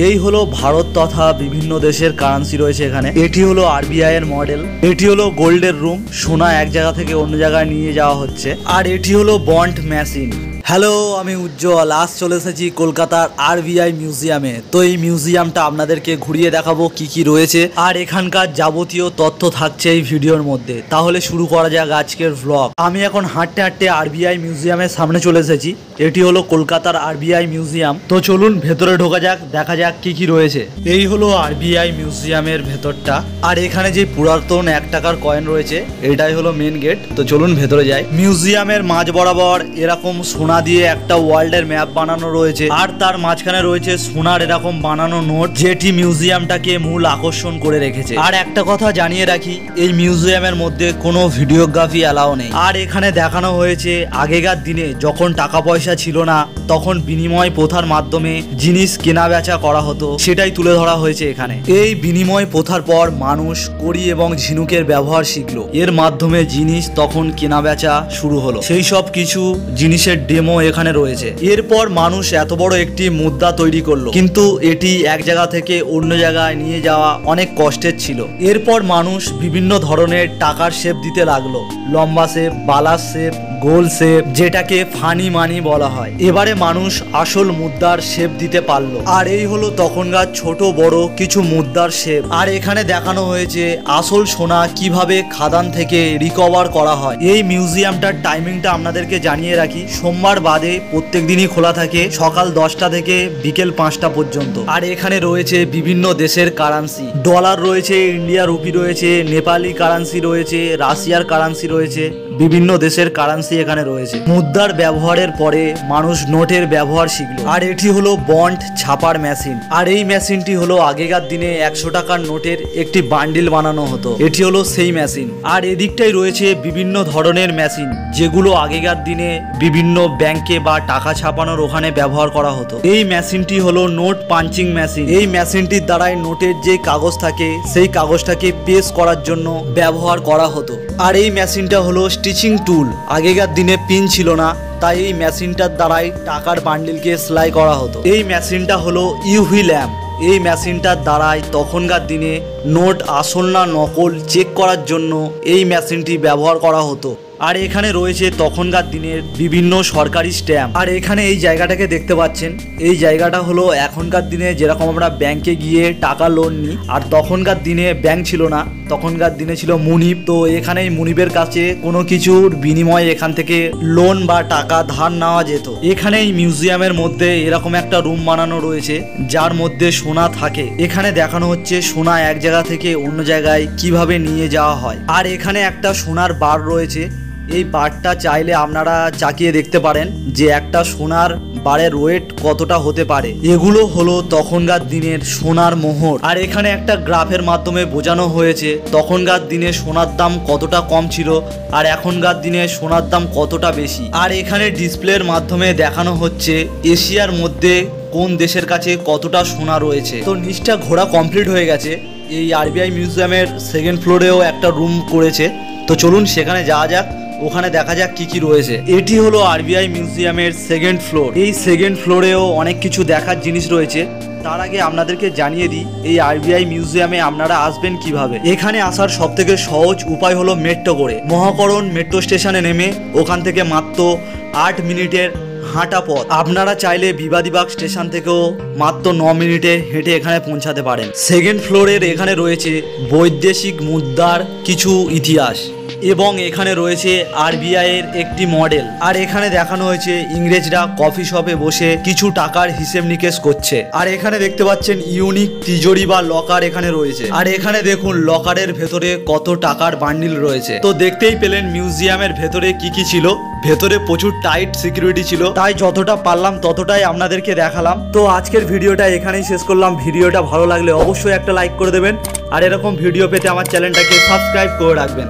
এই হলো ভারত তথা বিভিন্ন দেশের কারেন্সি রয়েছে এখানে। এটি হলো আরবিআই এর মডেল। এটি হলো গোল্ডের রুম, সোনা এক জায়গা থেকে অন্য জায়গায় নিয়ে যাওয়া হচ্ছে। আর এটি হলো বন্ড মেশিন। হ্যালো, আমি উজ্জ্বল। আজ চলে এসেছি কলকাতার আরবিআই মিউজিয়ামে। তো এই মিউজিয়ামটা আপনাদেরকে ঘুরিয়ে দেখাবো কি কি রয়েছে, আর এখানকার যাবতীয় তথ্য থাকছে এই ভিডিওর মধ্যে। তাহলে শুরু করা যাক আজকের ভ্লগ। আমি এখন হাঁটতে হাঁটতে আরবিআই মিউজিয়ামের সামনে চলে এসেছি। এটি হলো কলকাতার আরবিআই মিউজিয়াম। তো চলুন ভেতরে ঢোকা যাক, দেখা যাক কি কি রয়েছে। এই হলো আরবিআই মিউজিয়ামের ভেতরটা। আর এখানে যে পুরাতন 1 টাকার কয়েন রয়েছে, এটাই হলো মেন গেট। তো চলুন ভেতরে যাই। মিউজিয়ামের মাঝ বরাবর এরকম সোনা দিয়ে একটা ওয়ার্ল্ডের ম্যাপ বানানো রয়েছে, আর তার মাঝখানে রয়েছে সোনার এরকম বানানো নোট, যেটি মিউজিয়ামটাকে মূল আকর্ষণ করে রেখেছে। আর একটা কথা জানিয়ে রাখি, এই মিউজিয়ামের মধ্যে কোনো ভিডিওগ্রাফি অ্যালাউ নেই। আর এখানে দেখানো হয়েছে আগেকার দিনে যখন টাকা পয়সা ছিল না, তখন বিনিময় প্রথার মাধ্যমে জিনিস কেনা বেচা করা হতো, সেটাই তুলে ধরা হয়েছে এখানে। এই বিনিময় প্রথার পর মানুষ কড়ি এবং ঝিনুকের ব্যবহার শিখলো। এর মাধ্যমে জিনিস তখন কেনা বেচা শুরু হলো। সেই সব কিছু জিনিসের ডেমো এখানে রয়েছে। এরপর মানুষ এত বড় একটি মুদ্রা তৈরি করলো, কিন্তু এটি এক জায়গা থেকে অন্য জায়গায় নিয়ে যাওয়া অনেক কষ্টের ছিল। এরপর মানুষ বিভিন্ন ধরনের টাকার শেপ দিতে লাগলো, লম্বা শেপ, বালার শেপ, গোল শেপ, যেটাকে ফানি মানি বলা হয়। এবারে মানুষ আসল মুদ্রার শেপ দিতে পারলো। আর এই হলো তখনকার ছোট বড় কিছু মুদ্রার শেপ। আর এখানে দেখানো হয়েছে আসল সোনা কিভাবে খাদান থেকে রিকভার করা হয়। এই মিউজিয়ামটার টাইমিংটা আপনাদেরকে জানিয়ে রাখি, সোমবার বাদে প্রত্যেক দিনই খোলা থাকে, সকাল 10টা থেকে বিকেল 5টা পর্যন্ত। আর এখানে রয়েছে বিভিন্ন দেশের কারেন্সি। ডলার রয়েছে, ইন্ডিয়া রুপি রয়েছে, নেপালি কারেন্সি রয়েছে, রাশিয়ার কারেন্সি রয়েছে, বিভিন্ন দেশের কারেন্সি এখানে রয়েছে। মুদ্রার ব্যবহারের পরে মানুষ নোটের ব্যবহার শিখলো। আর এটি হলো বন্ড ছাপার মেশিন। আর এই মেশিনটি হলো আগেকার দিনে 100 টাকার নোটের একটি বান্ডিল বানানো হতো। এটি হলো সেই মেশিন। আর এদিকটাই রয়েছে বিভিন্ন ধরনের মেশিন, যেগুলো আগেকার দিনে বিভিন্ন ব্যাংকে বা টাকা ছাপানোর ওখানে ব্যবহার করা হতো। এই মেশিনটি হলো নোট পাঞ্চিং মেশিন। এই মেশিনটির দ্বারাই নোটের যে কাগজ থাকে, সেই কাগজটাকে পেস্ট করার জন্য ব্যবহার করা হতো। আর এই মেশিনটা হলো স্টিচিং টুল। আগেকার দিনে পিন ছিল না, তাই এই মেশিনটার দ্বারাই টাকার বান্ডিলকে সেলাই করা হতো। এই মেশিনটা হলো ইউভি ল্যাম্প। এই মেশিনটার দ্বারাই তখনকার দিনে নোট আসল না নকল চেক করার জন্য এই মেশিনটি ব্যবহার করা হতো। আর এখানে রয়েছে তখনকার দিনের বিভিন্ন সরকারি স্ট্যাম্প। আর এখানে এই জায়গাটাকে দেখতে পাচ্ছেন, এই জায়গাটা হলো এখনকার দিনে যেরকম আমরা ব্যাংকে গিয়ে টাকা লোন নিই, আর তখনকার দিনে ব্যাংক ছিল না, তখনকার দিনে ছিল মুনিব। তো এখানে এই মুনিবের কাছে কোনো কিছুর বিনিময়ে এখান থেকে লোন বা টাকা ধার নেওয়া যেত। এখানে এই মিউজিয়ামের মধ্যে এরকম একটা রুম বানানো রয়েছে, যার মধ্যে সোনা থাকে। এখানে দেখানো হচ্ছে সোনা এক জায়গা থেকে অন্য জায়গায় কিভাবে নিয়ে যাওয়া হয়। আর এখানে একটা সোনার বার রয়েছে। এই বারটা চাইলে আপনারা চাকিয়ে দেখতে পারেন যে একটা সোনার বারের ওয়েট কতটা হতে পারে। এগুলো হলো তখনকার দিনের সোনার মোহর। আর এখানে একটা গ্রাফের মাধ্যমে বোঝানো হয়েছে তখনকার দিনে সোনার দাম কতটা কম ছিল আর এখনকার দিনে সোনার দাম কতটা বেশি। আর এখানে ডিসপ্লের মাধ্যমে দেখানো হচ্ছে এশিয়ার মধ্যে কোন দেশের কাছে কতটা সোনা রয়েছে। তো নিচটা ঘোরা কমপ্লিট হয়ে গেছে। এই আরবিআই মিউজিয়ামের 2nd ফ্লোরেও একটা রুম করেছে। তো চলুন সেখানে যাওয়া যাক, ওখানে দেখা যাক কি কি রয়েছে। এটি হলো আরবিআই মিউজিয়ামের 2nd ফ্লোর। এই 2nd ফ্লোরেও অনেক কিছু দেখার জিনিস রয়েছে। তার আগে আপনাদেরকে জানিয়ে দিই এই আরবিআই মিউজিয়ামে আপনারা আসবেন কিভাবে। এখানে আসার সব থেকে সহজ উপায় হলো মেট্রো করে। মহাকরণ মেট্রো স্টেশনে নেমে ওখান থেকে মাত্র 8 মিনিটের হাঁটা পথ। আপনারা চাইলে বিবাদীবাগ স্টেশন থেকেও মাত্র 9 মিনিটে হেঁটে এখানে পৌঁছাতে পারেন। 2nd ফ্লোরের এখানে রয়েছে বৈদেশিক মুদ্রার কিছু ইতিহাস, এবং এখানে রয়েছে আরবিআই এর একটি মডেল। আর এখানে দেখানো হয়েছে ইংরেজরা কফি শপে বসে কিছু টাকার হিসেব নিকেশ করছে। আর এখানে দেখতে পাচ্ছেন ইউনিক তিজোরি বা লকার এখানে রয়েছে। আর এখানে দেখুন লকারের ভেতরে কত টাকার বান্ডিল রয়েছে। তো দেখতেই পেলেন মিউজিয়ামের ভেতরে কি কি ছিল। ভেতরে প্রচুর টাইট সিকিউরিটি ছিল, তাই যতটা পারলাম ততটাই আপনাদেরকে দেখালাম। তো আজকের ভিডিওটা এখানেই শেষ করলাম। ভিডিওটা ভালো লাগলে অবশ্যই একটা লাইক করে দেবেন, আর এরকম ভিডিও পেতে আমার চ্যানেলটাকে সাবস্ক্রাইব করে রাখবেন।